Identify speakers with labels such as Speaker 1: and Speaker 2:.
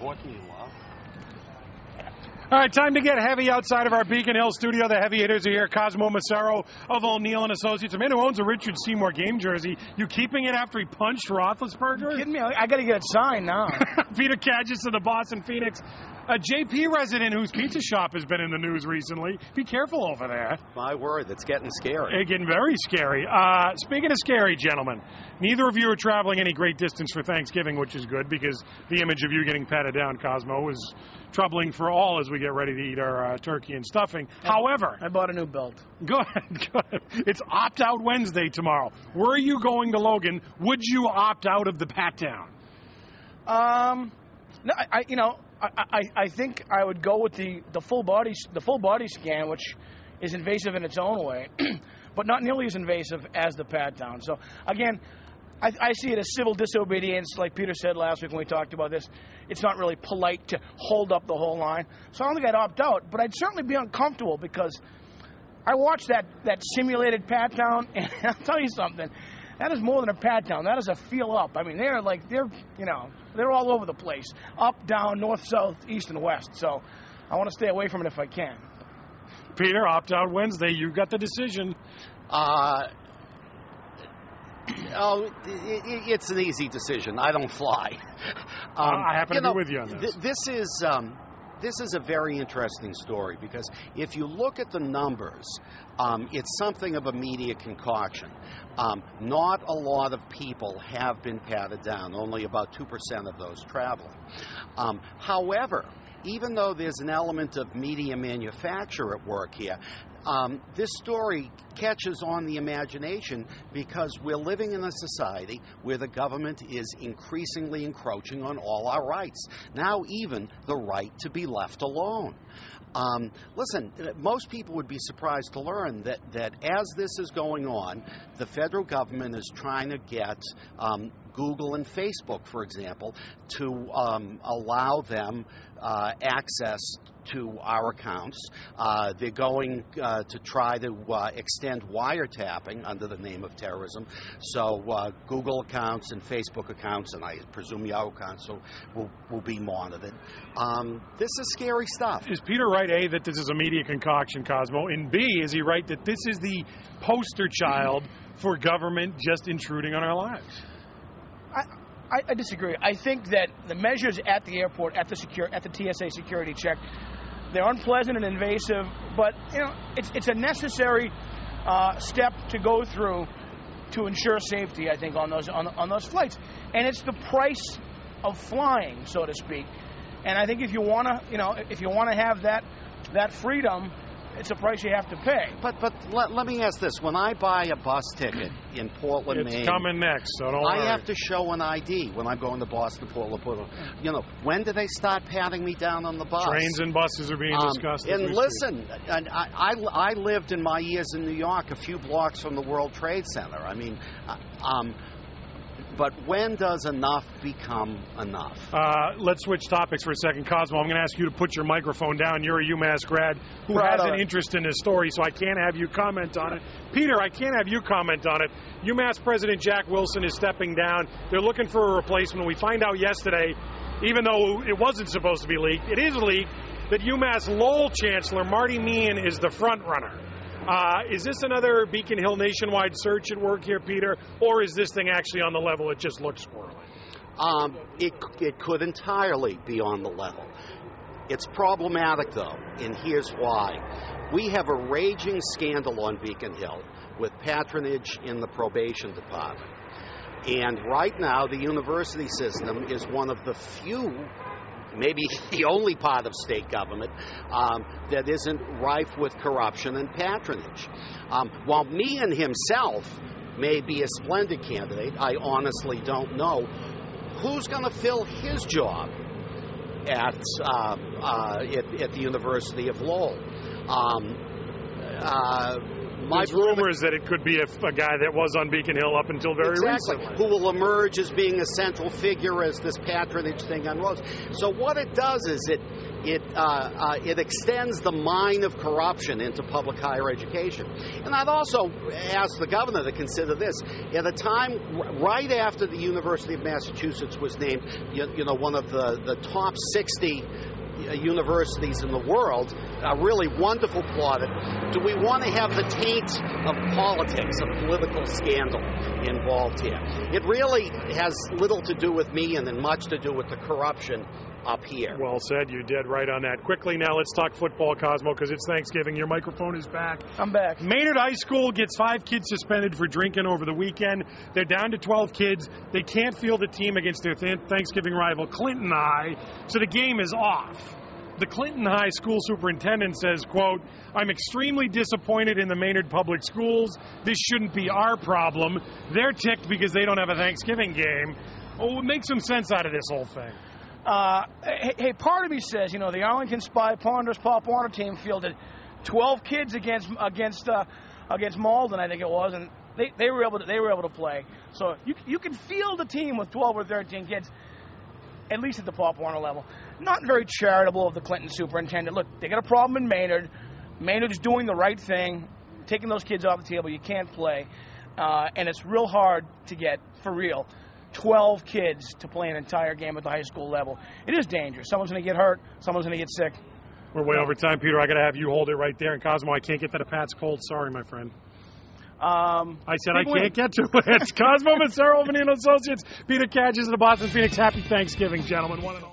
Speaker 1: talking to you while.
Speaker 2: All right, time to get heavy outside of our Beacon Hill studio. The heavy hitters are here. Cosmo Macero of O'Neill & Associates, a man who owns a Richard Seymour game jersey. You keeping it after he punched Roethlisberger?
Speaker 3: You kidding me? I got to get it signed now.
Speaker 2: Peter Kagis of the Boston Phoenix, a JP resident whose pizza shop has been in the news recently. Be careful over there.
Speaker 1: My word, it's getting scary.
Speaker 2: It's getting very scary. Speaking of scary, gentlemen, neither of you are traveling any great distance for Thanksgiving, which is good because the image of you getting patted down, Cosmo, is troubling for all as we get ready to eat our turkey and stuffing. However,
Speaker 3: I bought a new belt.
Speaker 2: Good. It's opt-out Wednesday tomorrow. Were you going to Logan? Would you opt out of the pat-down?
Speaker 3: No, I think I would go with the full body scan, which is invasive in its own way, but not nearly as invasive as the pat-down. So again, I see it as civil disobedience, like Peter said last week when we talked about this. It's not really polite to hold up the whole line. So I don't think I'd opt out, but I'd certainly be uncomfortable because I watched that simulated pat-down, and I'll tell you something. That is more than a pat-down. That is a feel-up. I mean, they're all over the place. Up, down, north, south, east, and west. So I want to stay away from it if I can.
Speaker 2: Peter, opt-out Wednesday. You've got the decision.
Speaker 1: It's an easy decision. I don't fly.
Speaker 2: I happen to be with you on this.
Speaker 1: This is a very interesting story because if you look at the numbers, it's something of a media concoction. Not a lot of people have been patted down, only about 2% of those traveling. However, even though there's an element of media manufacture at work here, this story catches on the imagination because we're living in a society where the government is increasingly encroaching on all our rights. Now even the right to be left alone. Listen, most people would be surprised to learn that as this is going on, the federal government is trying to get Google and Facebook, for example, to allow them access to our accounts. They're going to try to extend wiretapping under the name of terrorism. So Google accounts and Facebook accounts, and I presume Yahoo accounts, will be monitored. This is scary stuff.
Speaker 2: Is Peter right, A, that this is a media concoction, Cosmo? And B, is he right that this is the poster child for government just intruding on our lives?
Speaker 3: I disagree. I think that the measures at the airport, at the TSA security check, they're unpleasant and invasive, but it's a necessary step to go through to ensure safety, I think, on those flights. And it's the price of flying, so to speak. And I think if you want to have that freedom, it's a price you have to pay.
Speaker 1: But let me ask this. When I buy a bus ticket in Portland, Maine...
Speaker 2: It's coming next, so don't worry.
Speaker 1: I have to show an ID when I'm going to Boston, Portland. When do they start patting me down on the bus?
Speaker 2: Trains and buses are being discussed.
Speaker 1: And listen, I lived in my years in New York a few blocks from the World Trade Center. I mean... But when does enough become enough?
Speaker 2: Let's switch topics for a second. Cosmo, I'm going to ask you to put your microphone down. You're a UMass grad who has an interest in this story, so I can't have you comment on it. Peter, I can't have you comment on it. UMass President Jack Wilson is stepping down. They're looking for a replacement. We find out yesterday, even though it wasn't supposed to be leaked, it is leaked, that UMass Lowell Chancellor Marty Meehan is the front runner. Is this another Beacon Hill nationwide search at work here, Peter, or is this thing actually on the level it just looks squirrely?
Speaker 1: It could entirely be on the level. It's problematic, though, and here's why. We have a raging scandal on Beacon Hill with patronage in the probation department. And right now, the university system is one of the few, maybe the only part of state government that isn't rife with corruption and patronage. While Meehan himself may be a splendid candidate, I honestly don't know who's going to fill his job at the University of Lowell.
Speaker 2: There's rumors that it could be a guy that was on Beacon Hill up until very recently.
Speaker 1: Who will emerge as being a central figure as this patronage thing unrolls. So what it does is it extends the mine of corruption into public higher education. And I'd also ask the governor to consider this. At a time right after the University of Massachusetts was named, one of the top 60 universities in the world, a really wonderful plaudit. Do we want to have the taint of politics, of political scandal involved here? It really has little to do with me and much to do with the corruption up here.
Speaker 2: Well said. You did right on that. Quickly now, let's talk football, Cosmo, because it's Thanksgiving. Your microphone is back.
Speaker 3: I'm back.
Speaker 2: Maynard High School gets 5 kids suspended for drinking over the weekend. They're down to 12 kids. They can't field a team against their Thanksgiving rival, Clinton High, so the game is off. The Clinton High school superintendent says, quote, "I'm extremely disappointed in the Maynard Public Schools. This shouldn't be our problem. They're ticked because they don't have a Thanksgiving game." Oh, make some sense out of this whole thing.
Speaker 3: Hey, part of me says, the Arlington Spy Ponders Pop Warner team fielded 12 kids against Malden, I think it was, and they were able to play. So you can field a team with 12 or 13 kids, at least at the Pop Warner level. Not very charitable of the Clinton superintendent. Look, they got a problem in Maynard. Maynard's doing the right thing, taking those kids off the table. You can't play, and it's real hard to get, for real, 12 kids to play an entire game at the high school level. It is dangerous. Someone's going to get hurt. Someone's going to get sick.
Speaker 2: We're way over time, Peter. I got to have you hold it right there. And Cosmo, I can't get that a Pat's cold. Sorry, my friend. I said I can't get to it. It's Cosmo Macero Jr. Associates. Peter Cadges of the Boston Phoenix. Happy Thanksgiving, gentlemen. One and all.